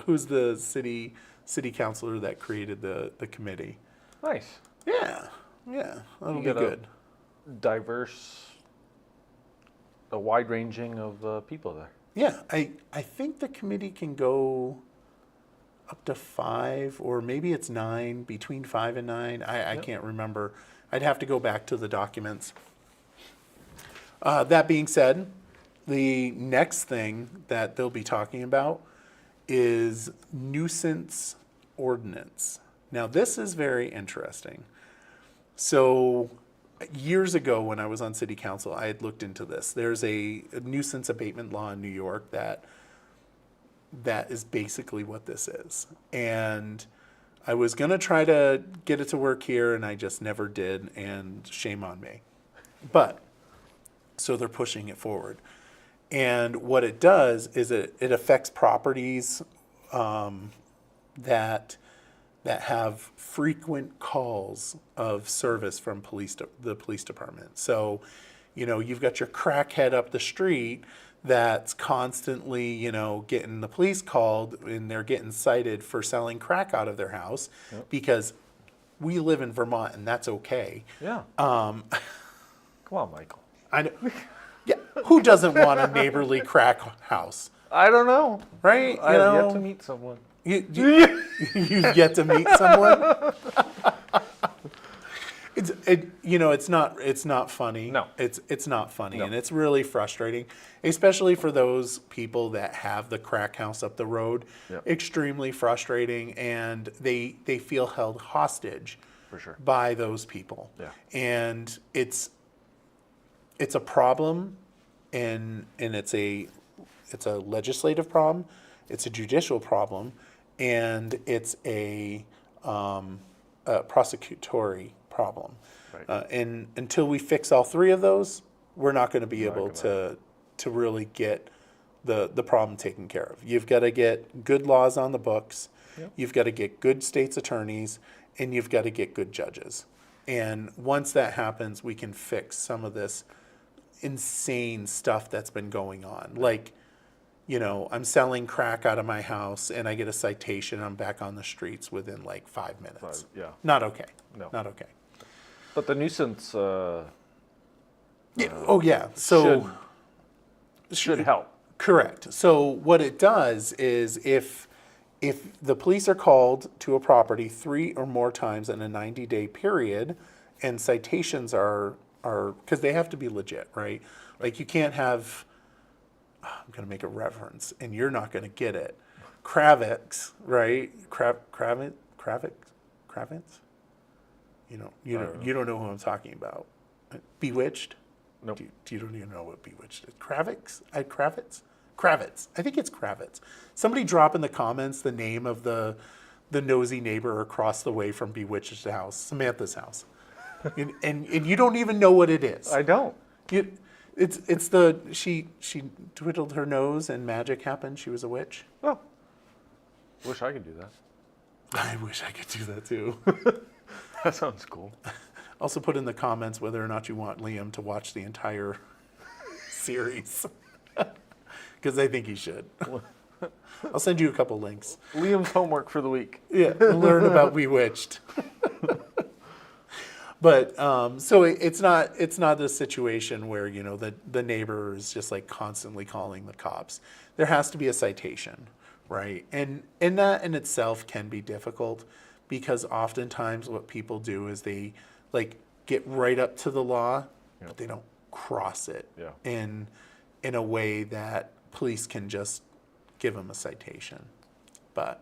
Speaker 1: Who's the city councilor that created the committee?
Speaker 2: Nice.
Speaker 1: Yeah, that'll
Speaker 2: You
Speaker 1: be
Speaker 2: get a-
Speaker 1: good.
Speaker 2: A wide ranging of people there.
Speaker 1: Yeah, I think the committee can go up to 5, or maybe it's 9, between 5 and 9. I
Speaker 2: Yep.
Speaker 1: can't remember. I'd have to go back to the documents. That being said, the next thing that they'll be talking about is nuisance ordinance. Now, this is very interesting. So, years ago when I was on city council, I had looked into this. There's a nuisance abatement law in New York that is basically what this is. And I was going to try to get it to work here, and I just never did, and shame on me. But, so they're pushing it forward. And what it does is it affects properties that that have frequent calls of service from the police department. So, you've got your crackhead up the street that's constantly, getting the police called, and they're getting cited for selling crack out of their house because we live in Vermont and that's okay.
Speaker 2: Yeah. Come on, Michael.
Speaker 1: I know. Yeah, who doesn't want a neighborly crack house,
Speaker 2: I don't know.
Speaker 1: right?
Speaker 2: I have yet to meet someone.
Speaker 1: You've yet to meet someone. It's not funny.
Speaker 2: No.
Speaker 1: It's not funny,
Speaker 2: No.
Speaker 1: and it's really frustrating, especially for those people that have the crack house up the road.
Speaker 2: Yep.
Speaker 1: Extremely frustrating, and they feel held hostage
Speaker 2: For sure.
Speaker 1: by those people.
Speaker 2: Yeah.
Speaker 1: And it's a problem, and it's a legislative problem, it's a judicial problem, and it's a prosecutory problem.
Speaker 2: Right.
Speaker 1: And until we fix all three of those, we're not going to be able
Speaker 2: gonna-
Speaker 1: to really get the problem taken care of. You've got to get good laws on the books.
Speaker 2: Yep.
Speaker 1: You've got to get good state's attorneys, and you've got to get good judges. And once that happens, we can fix some of this insane stuff that's been going on. Like, I'm selling crack out of my house and I get a citation. I'm back on the streets within like 5 minutes.
Speaker 2: Yeah.
Speaker 1: Not okay.
Speaker 2: No.
Speaker 1: Not okay.
Speaker 2: But the nuisance
Speaker 1: Yeah. Oh, yeah. So
Speaker 2: should help.
Speaker 1: correct. So what it does is if the police are called to a property 3 or more times in a 90-day period, and citations are because they have to be legit, right? Like you can't have. I'm going to make a reference, and you're not going to get it. Kravitz, right? Kravitz. You don't know who I'm talking about. Bewitched.
Speaker 2: Nope.
Speaker 1: You don't even know what Bewitched is. Kravitz. Kravitz. I think it's Kravitz. Somebody drop in the comments the name of the nosy neighbor across the way from Bewitched's house, Samantha's house, and you don't even know what it is.
Speaker 2: I don't.
Speaker 1: She twiddled her nose and magic happened. She was a witch.
Speaker 2: Oh. Wish I could do that.
Speaker 1: I wish I could do that too.
Speaker 2: That sounds cool.
Speaker 1: Also put in the comments whether or not you want Liam to watch the entire series. Because I think he should. I'll send you a couple links.
Speaker 2: Liam's homework for the week.
Speaker 1: Yeah, learn about Bewitched. But so it's not a situation where the neighbor is just like constantly calling the cops. There has to be a citation, right? And that in itself can be difficult because oftentimes what people do is they like get right up to the law, but they don't cross it in a way that police can just give them a citation. But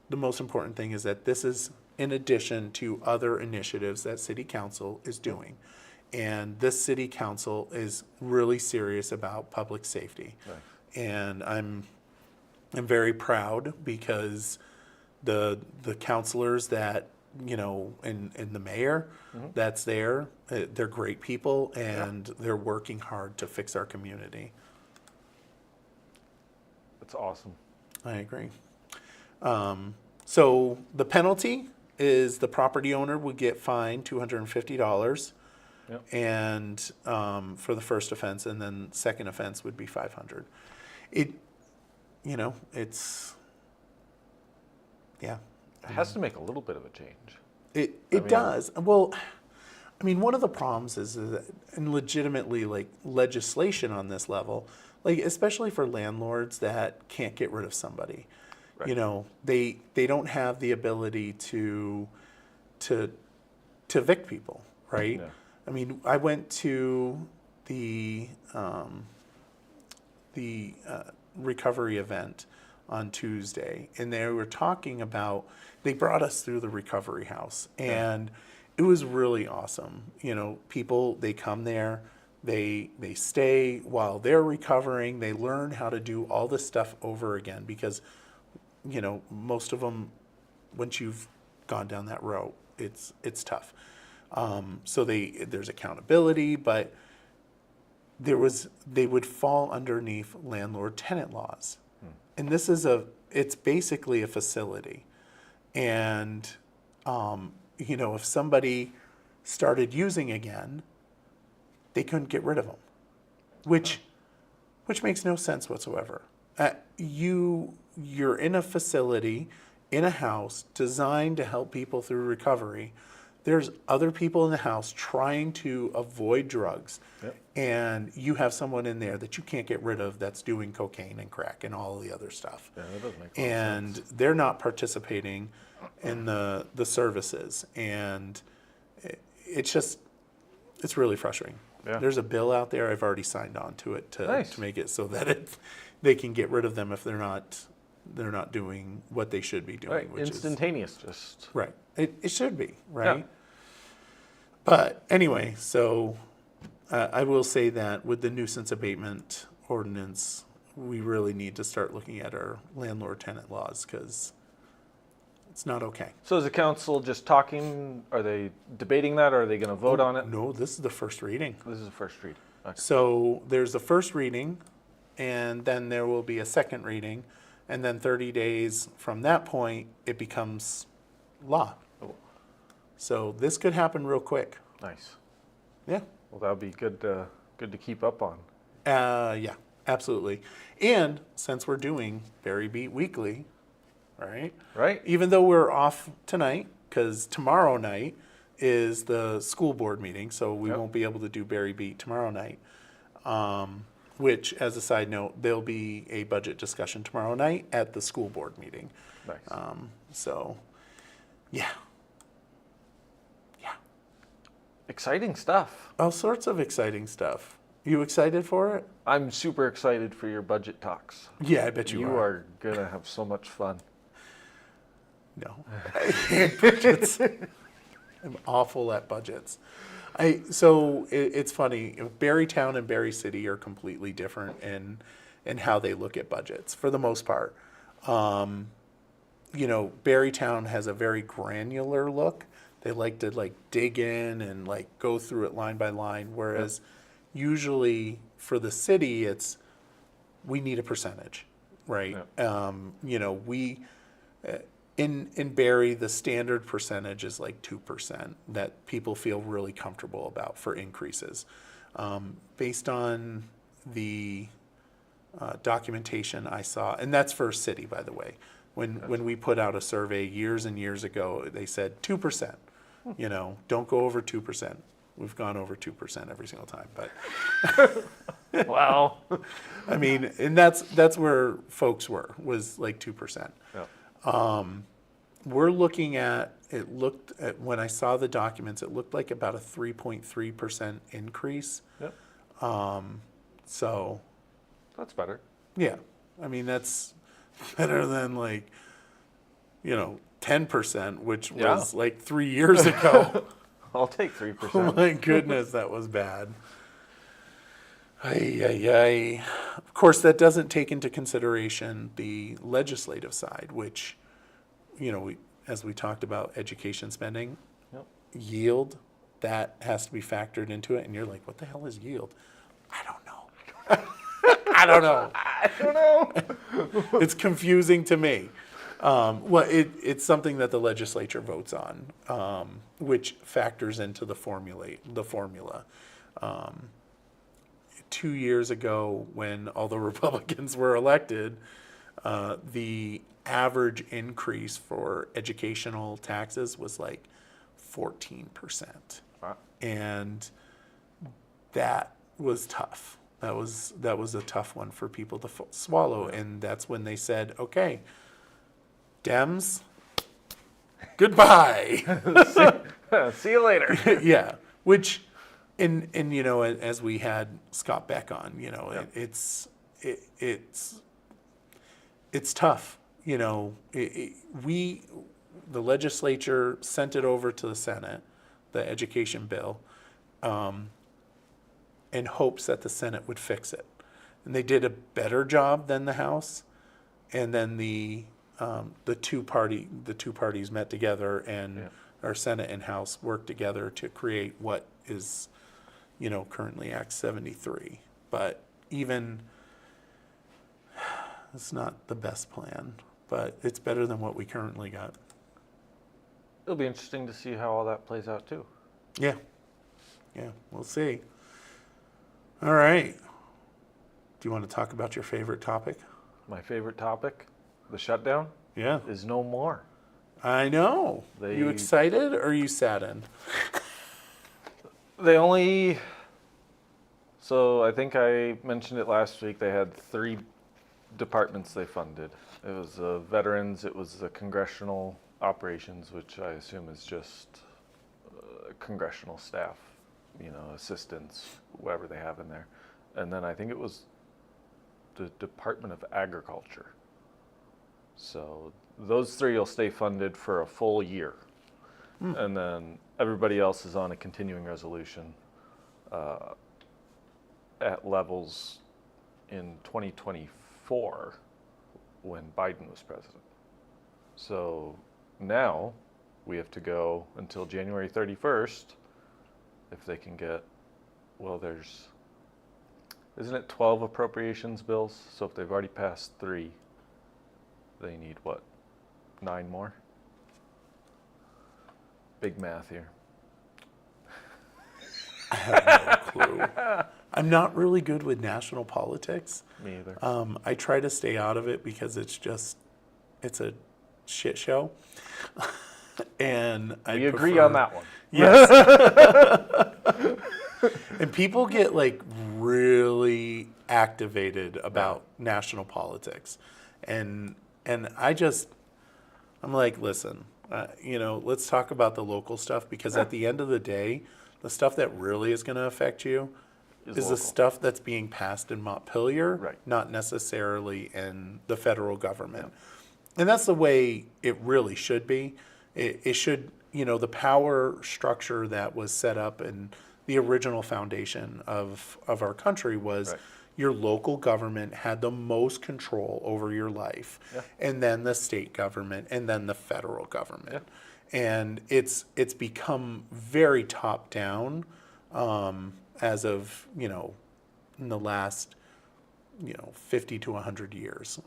Speaker 1: the most important thing is that this is in addition to other initiatives that City Council is doing. And this City Council is really serious about public safety.
Speaker 2: Right.
Speaker 1: And I'm very proud because the councilors that, and the mayor that's there, they're great people and they're working hard to fix our community.
Speaker 2: That's awesome.
Speaker 1: I agree. So the penalty is the property owner would get fined $250,
Speaker 2: Yep.
Speaker 1: and for the first offense, and then second offense would be $500. It's
Speaker 2: It has to make a little bit of a change.
Speaker 1: It
Speaker 2: mean-
Speaker 1: does. Well, I mean, one of the problems is that, and legitimately, like legislation on this level, like especially for landlords that can't get rid of somebody,
Speaker 2: Right.
Speaker 1: they don't have the ability to evict people, right?
Speaker 2: Yeah.
Speaker 1: I mean, I went to the recovery event on Tuesday, and they were talking about, they brought us through the recovery house, and it was really awesome. People, they come there, they stay while they're recovering, they learn how to do all this stuff over again because, most of them, once you've gone down that road, it's tough. So there's accountability, but they would fall underneath landlord tenant laws. And this is it's basically a facility. And, if somebody started using again, they couldn't get rid of them, which makes no sense whatsoever. You're in a facility, in a house designed to help people through recovery. There's other people in the house trying to avoid drugs, and you have someone in there that you can't get rid of that's doing cocaine and crack and all the other stuff.
Speaker 2: Yeah, that doesn't make
Speaker 1: And
Speaker 2: sense.
Speaker 1: they're not participating in the services, and it's really frustrating.
Speaker 2: Yeah.
Speaker 1: There's a bill out there. I've already signed on to it to
Speaker 2: Nice.
Speaker 1: make it so that they can get rid of them if they're not doing what they should be doing,
Speaker 2: Right,
Speaker 1: which
Speaker 2: instantaneous, just
Speaker 1: is right. It should be right.
Speaker 2: Yeah.
Speaker 1: But anyway, so I will say that with the nuisance abatement ordinance, we really need to start looking at our landlord-tenant laws because it's not okay.
Speaker 2: So is the council just talking? Are they debating that, or are they going to vote on it?
Speaker 1: No, this is the first reading.
Speaker 2: This is the first read. Okay.
Speaker 1: So there's a first reading, and then there will be a second reading, and then 30 days from that point, it becomes law.
Speaker 2: Oh,
Speaker 1: So this could happen real quick.
Speaker 2: nice.
Speaker 1: Yeah.
Speaker 2: Well, that would be good to keep up on.
Speaker 1: Yeah, absolutely. And since we're doing Barre Beat Weekly, right?
Speaker 2: Right?
Speaker 1: Even though we're off tonight, because tomorrow night is the school board meeting, so we
Speaker 2: Yep.
Speaker 1: won't be able to do Barre Beat tomorrow night. Which, as a side note, there'll be a budget discussion tomorrow night at the school board meeting.
Speaker 2: Nice.
Speaker 1: So, yeah. Yeah.
Speaker 2: Exciting stuff.
Speaker 1: All sorts of exciting stuff. You excited for it?
Speaker 2: I'm super excited for your budget talks.
Speaker 1: Yeah, I bet you,
Speaker 2: You are going to have so much fun.
Speaker 1: No. I hate budgets. I'm awful at budgets. It's funny. Barrytown and Barry City are completely different in how they look at budgets for the most part. Barrytown has a very granular look. They like to dig in and go through it line by line, whereas usually for the city it's we need a percentage, right? We in Barrie, the standard percentage is 2% that people feel really comfortable about for increases. Based on the documentation I saw, and that's for city, by the way. When we put out a survey years and years ago, they said 2%. Don't go over 2%. We've gone over 2% every single time, but
Speaker 2: Wow.
Speaker 1: I mean, and that's where folks was 2%.
Speaker 2: Yeah.
Speaker 1: We're looking at, when I saw the documents, it looked like about a 3.3% increase.
Speaker 2: Yep.
Speaker 1: So,
Speaker 2: That's better.
Speaker 1: yeah, I mean, that's better than 10%, which was 3 years ago.
Speaker 2: I'll take
Speaker 1: Oh
Speaker 2: 3%.
Speaker 1: my goodness, that was bad. Ay, ay, ay. Of course, that doesn't take into consideration the legislative side, which, as we talked about education spending,
Speaker 2: Yep.
Speaker 1: yield, that has to be factored into it. And you're like, what the hell is yield? I don't know. I don't know.
Speaker 2: I don't know.
Speaker 1: It's confusing to me. It's something that the legislature votes on, which factors into the formula. 2 years ago, when all the Republicans were elected, the average increase for educational taxes was 14%.
Speaker 2: Wow.
Speaker 1: And that was tough. That was a tough one for people to swallow. And that's when they said, okay, Dems, goodbye.
Speaker 2: See you later.
Speaker 1: Yeah, which, and as we had Scott Beck on, it's tough. The legislature sent it over to the Senate, the education bill, in hopes that the Senate would fix it, and they did a better job than the House, and then the two parties met together, and our Senate and House worked together to create what is, currently Act 73. But even it's not the best plan, but it's better than what we currently got.
Speaker 2: It'll be interesting to see how all that plays out too.
Speaker 1: Yeah. Yeah, we'll see. All right. Do you want to talk about your favorite topic?
Speaker 2: My favorite topic, the shutdown,
Speaker 1: Yeah.
Speaker 2: is no more.
Speaker 1: I know. You
Speaker 2: They-
Speaker 1: excited or you saddened?
Speaker 2: They only, so I think I mentioned it last week, they had 3 departments they funded. It was the veterans, it was the congressional operations, which I assume is just congressional staff, assistants, whatever they have in there. And then I think it was the Department of Agriculture. So those 3 will stay funded for a full year. And then everybody else is on a continuing resolution at levels in 2024 when Biden was president. So now we have to go until January 31st if they can get, isn't it 12 appropriations bills? So if they've already passed 3, they need 9 more? Big math here.
Speaker 1: I have no clue. I'm not really good with national politics.
Speaker 2: Me either.
Speaker 1: I try to stay out of it because it's a shit show. And I
Speaker 2: We agree
Speaker 1: prefer-
Speaker 2: on that one.
Speaker 1: Yes. And people get like really activated about national politics. And I'm like, listen, let's talk about the local stuff, because at the end of the day, the stuff that really is going to affect you is the
Speaker 2: local.
Speaker 1: stuff that's being passed in Montpelier,
Speaker 2: Right.
Speaker 1: not necessarily in the federal government. And that's the way it really should be. It should, the power structure that was set up in the original foundation of our country was
Speaker 2: Right.
Speaker 1: your local government had the most control over your life,
Speaker 2: Yeah.
Speaker 1: and then the state government, and then the federal government. And it's become very top down as of, in the last, 50 to 100 years.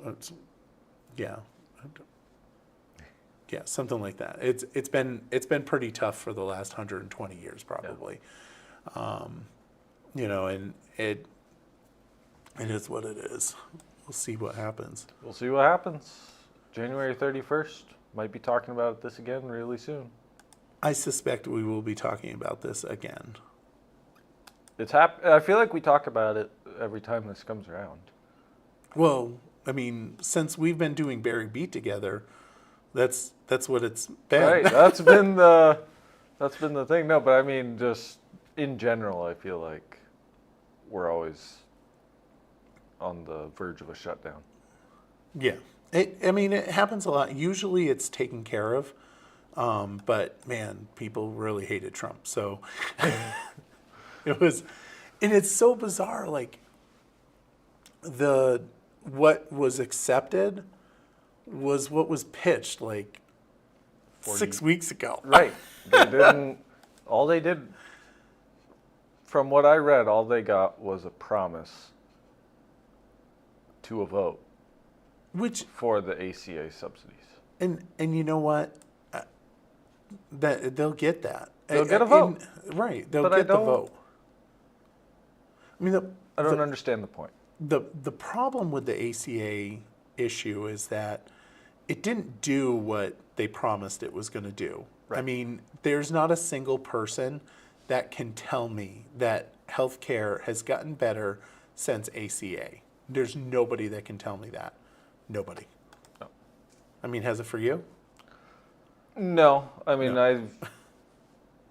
Speaker 1: Yeah, something like that. It's been pretty tough for the last 120 years probably. And it is what it is. We'll see what happens.
Speaker 2: We'll see what happens. January 31st. Might be talking about this again really soon.
Speaker 1: I suspect we will be talking about this again.
Speaker 2: I feel like we talk about it every time this comes around.
Speaker 1: Well, I mean, since we've been doing Barre Beat together, that's what it's been.
Speaker 2: Right. That's been the thing. No, but I mean, just in general, I feel like we're always on the verge of a shutdown.
Speaker 1: Yeah. It happens a lot. Usually it's taken care of. But man, people really hated Trump. So and it's so bizarre. Like what was accepted was what was pitched like 6 weeks ago.
Speaker 2: Right. All they did, from what I read, all they got was a promise to a vote
Speaker 1: Which,
Speaker 2: for the ACA subsidies.
Speaker 1: and you know what? That they'll get that.
Speaker 2: They'll get a vote.
Speaker 1: Right. They'll
Speaker 2: But I
Speaker 1: get the
Speaker 2: don't-
Speaker 1: vote. I mean,
Speaker 2: I don't understand the point.
Speaker 1: the problem with the ACA issue is that it didn't do what they promised it was going to do. I
Speaker 2: Right.
Speaker 1: mean, there's not a single person that can tell me that healthcare has gotten better since ACA. There's nobody that can tell me that. Nobody.
Speaker 2: No.
Speaker 1: I mean, has it for you?
Speaker 2: No, I mean,
Speaker 1: No.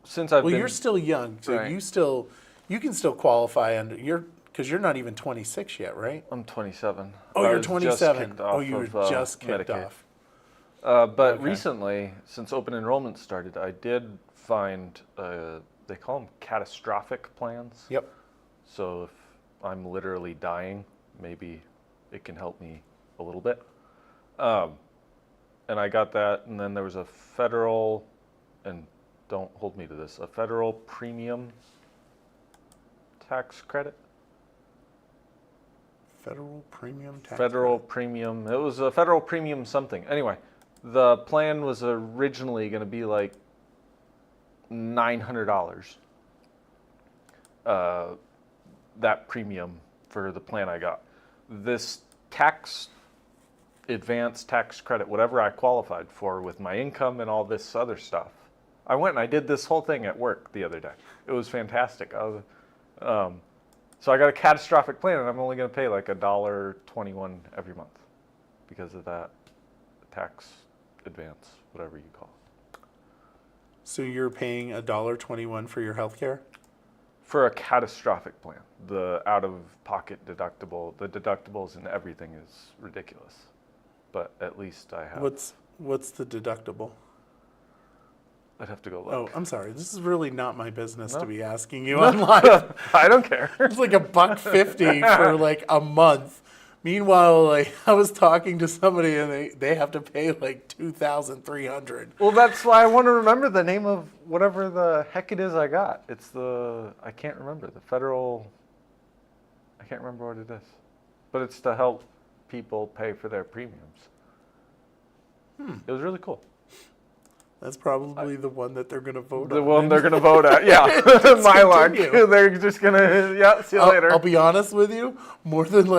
Speaker 2: since I've
Speaker 1: Well,
Speaker 2: been,
Speaker 1: you're still young, so
Speaker 2: Right.
Speaker 1: you can still qualify because you're not even 26 yet, right?
Speaker 2: I'm 27.
Speaker 1: Oh,
Speaker 2: I
Speaker 1: you're
Speaker 2: was just
Speaker 1: 27.
Speaker 2: kicked
Speaker 1: Oh,
Speaker 2: off
Speaker 1: you were
Speaker 2: of,
Speaker 1: just kicked
Speaker 2: Medicaid.
Speaker 1: off.
Speaker 2: But
Speaker 1: Okay.
Speaker 2: recently, since open enrollment started, I did find, they call them catastrophic plans.
Speaker 1: Yep.
Speaker 2: So if I'm literally dying, maybe it can help me a little bit. And I got that, and then there was a federal, and don't hold me to this, a federal premium tax credit.
Speaker 1: Federal premium tax.
Speaker 2: Federal
Speaker 1: credit.
Speaker 2: premium. It was a federal premium something. Anyway, The plan was originally going to be like $900. That premium for the plan I got. This advanced tax credit, whatever I qualified for with my income and all this other stuff. I went and I did this whole thing at work the other day. It was fantastic. So I got a catastrophic plan, and I'm only going to pay like $1.21 every month because of that tax advance, whatever you call it.
Speaker 1: So you're paying $1.21 for your health care?
Speaker 2: For a catastrophic plan, the out-of-pocket deductible, the deductibles and everything is ridiculous. But at least I have.
Speaker 1: What's the deductible?
Speaker 2: I'd have to go
Speaker 1: Oh,
Speaker 2: look.
Speaker 1: I'm sorry. This is really not my business
Speaker 2: No.
Speaker 1: to be asking you on live.
Speaker 2: I don't care.
Speaker 1: It's like $1.50 for like a month. Meanwhile, like I was talking to somebody and they have to pay like $2,300.
Speaker 2: Well, that's why I want to remember the name of whatever the heck it is I got. It's I can't remember, the federal, I can't remember what it is. But it's to help people pay for their premiums. It was really cool.
Speaker 1: That's probably the one that they're going to vote on.
Speaker 2: The one they're going to vote at, yeah. My luck.
Speaker 1: Discontinue.
Speaker 2: They're just going to, yeah, see you later.
Speaker 1: I'll be honest with you, more than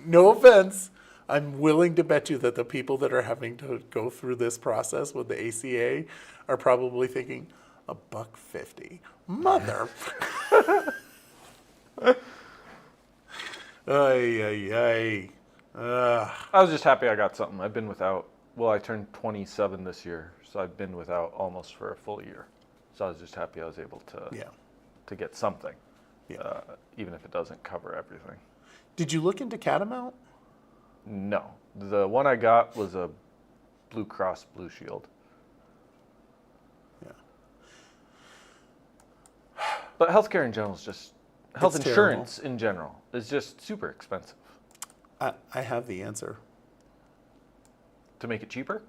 Speaker 1: no offense, I'm willing to bet you that the people that are having to go through this process with the ACA are probably thinking, $1.50. Mother. Ay, ay, ay.
Speaker 2: I was just happy I got something. I've been without, well, I turned 27 this year, so I've been without almost for a full year. So I was just happy I was able to get something,
Speaker 1: Yeah.
Speaker 2: even if it doesn't cover everything.
Speaker 1: Did you look into Catamount?
Speaker 2: No, the one I got was a Blue Cross Blue Shield.
Speaker 1: Yeah.
Speaker 2: But healthcare in general is just, health
Speaker 1: It's
Speaker 2: insurance in general is just super expensive.
Speaker 1: I have the answer.
Speaker 2: To make it cheaper?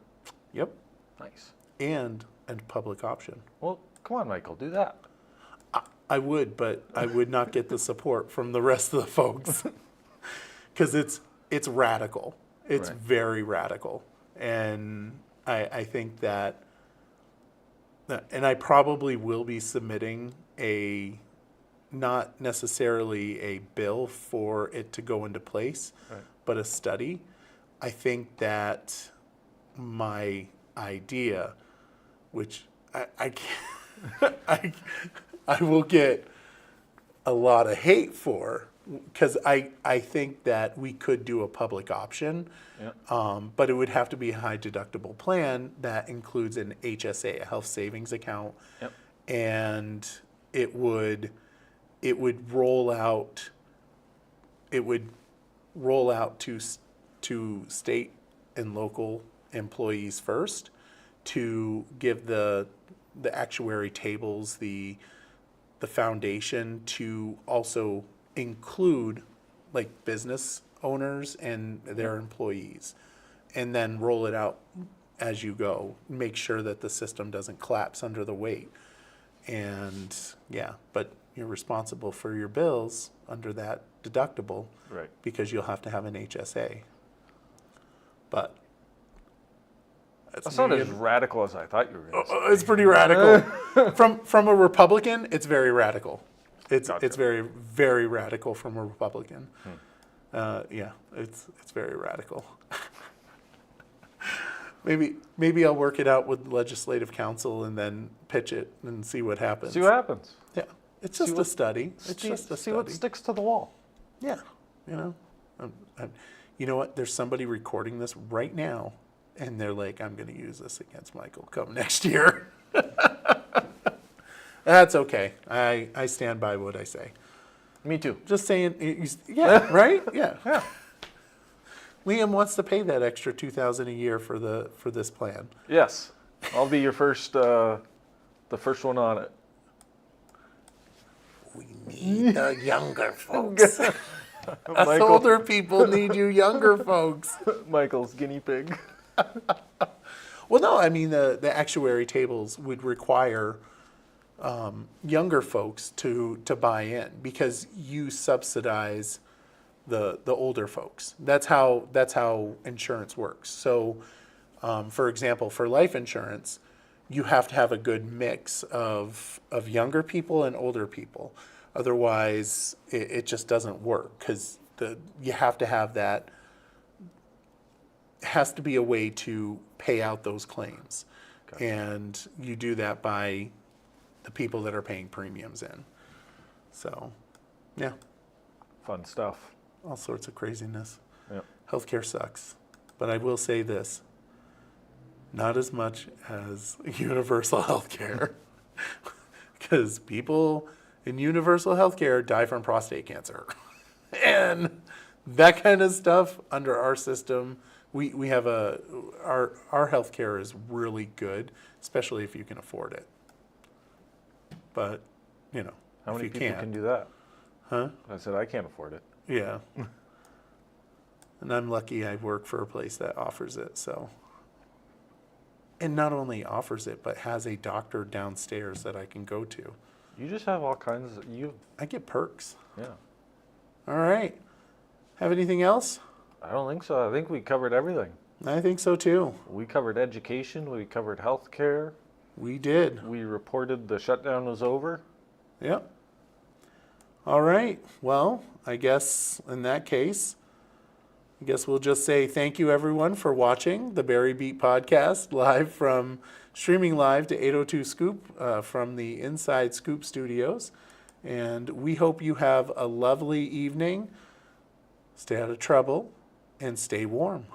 Speaker 1: Yep.
Speaker 2: Nice.
Speaker 1: And public option.
Speaker 2: Well, come on, Michael, do that.
Speaker 1: I would, but I would not get the support from the rest of the folks. Because it's radical. It's
Speaker 2: Right.
Speaker 1: very radical. And I think that, and I probably will be submitting not necessarily a bill for it to go into place,
Speaker 2: Right.
Speaker 1: but a study. I think that my idea, which I can't, I will get a lot of hate for, because I think that we could do a public option,
Speaker 2: Yeah.
Speaker 1: but it would have to be a high deductible plan that includes an HSA, a health savings account,
Speaker 2: Yep.
Speaker 1: and it would roll out. It would roll out to state and local employees first, to give the actuary tables the foundation to also include like business owners and their employees, and then roll it out as you go. Make sure that the system doesn't collapse under the weight. And yeah, but you're responsible for your bills under that deductible,
Speaker 2: Right.
Speaker 1: because you'll have to have an HSA. But
Speaker 2: That's not as radical as I thought you were going to say.
Speaker 1: it's pretty radical. From a Republican, it's very radical. It's
Speaker 2: Gotcha.
Speaker 1: very, very radical from a Republican. Yeah, it's very radical. Maybe I'll work it out with legislative council and then pitch it and see what happens.
Speaker 2: See what happens.
Speaker 1: Yeah, it's just a study. It's just a
Speaker 2: See what
Speaker 1: study.
Speaker 2: sticks to the wall.
Speaker 1: Yeah, you know, you know what? There's somebody recording this right now, and they're like, "I'm going to use this against Michael come next year." That's okay. I stand by what I say.
Speaker 2: Me too.
Speaker 1: Just saying. Yeah, right. Yeah. Yeah. Liam wants to pay that extra $2,000 a year for this plan.
Speaker 2: Yes. I'll be your first, the first one on it.
Speaker 1: We need the younger folks. Us
Speaker 2: Michael.
Speaker 1: older people need you younger folks.
Speaker 2: Michael's guinea pig.
Speaker 1: Well, no, I mean, the actuary tables would require younger folks to buy in, because you subsidize the older folks. That's how insurance works. So For example, for life insurance, you have to have a good mix of younger people and older people. Otherwise, it just doesn't work because you have to have that. Has to be a way to pay out those claims.
Speaker 2: Gotcha.
Speaker 1: And you do that by the people that are paying premiums in. So, yeah,
Speaker 2: Fun stuff.
Speaker 1: all sorts of craziness.
Speaker 2: Yep.
Speaker 1: Healthcare sucks. But I will say this, not as much as universal healthcare. Because people in universal healthcare die from prostate cancer. And that kind of stuff under our system, we have our healthcare is really good, especially if you can afford it. But, you know,
Speaker 2: How
Speaker 1: if
Speaker 2: many
Speaker 1: you
Speaker 2: people
Speaker 1: can't,
Speaker 2: can do that?
Speaker 1: huh?
Speaker 2: I said I can't afford it.
Speaker 1: Yeah. And I'm lucky I work for a place that offers it, so. And not only offers it, but has a doctor downstairs that I can go to.
Speaker 2: You just have all kinds of,
Speaker 1: I get perks.
Speaker 2: yeah.
Speaker 1: All right. Have anything else?
Speaker 2: I don't think so. I think we covered everything.
Speaker 1: I think so too.
Speaker 2: We covered education, we covered healthcare,
Speaker 1: We did.
Speaker 2: we reported the shutdown was over.
Speaker 1: Yep. All right. Well, I guess in that case, I guess we'll just say thank you everyone for watching the Barre Beat podcast streaming live to 802 Scoop from the Inside Scoop Studios. And we hope you have a lovely evening. Stay out of trouble and stay warm.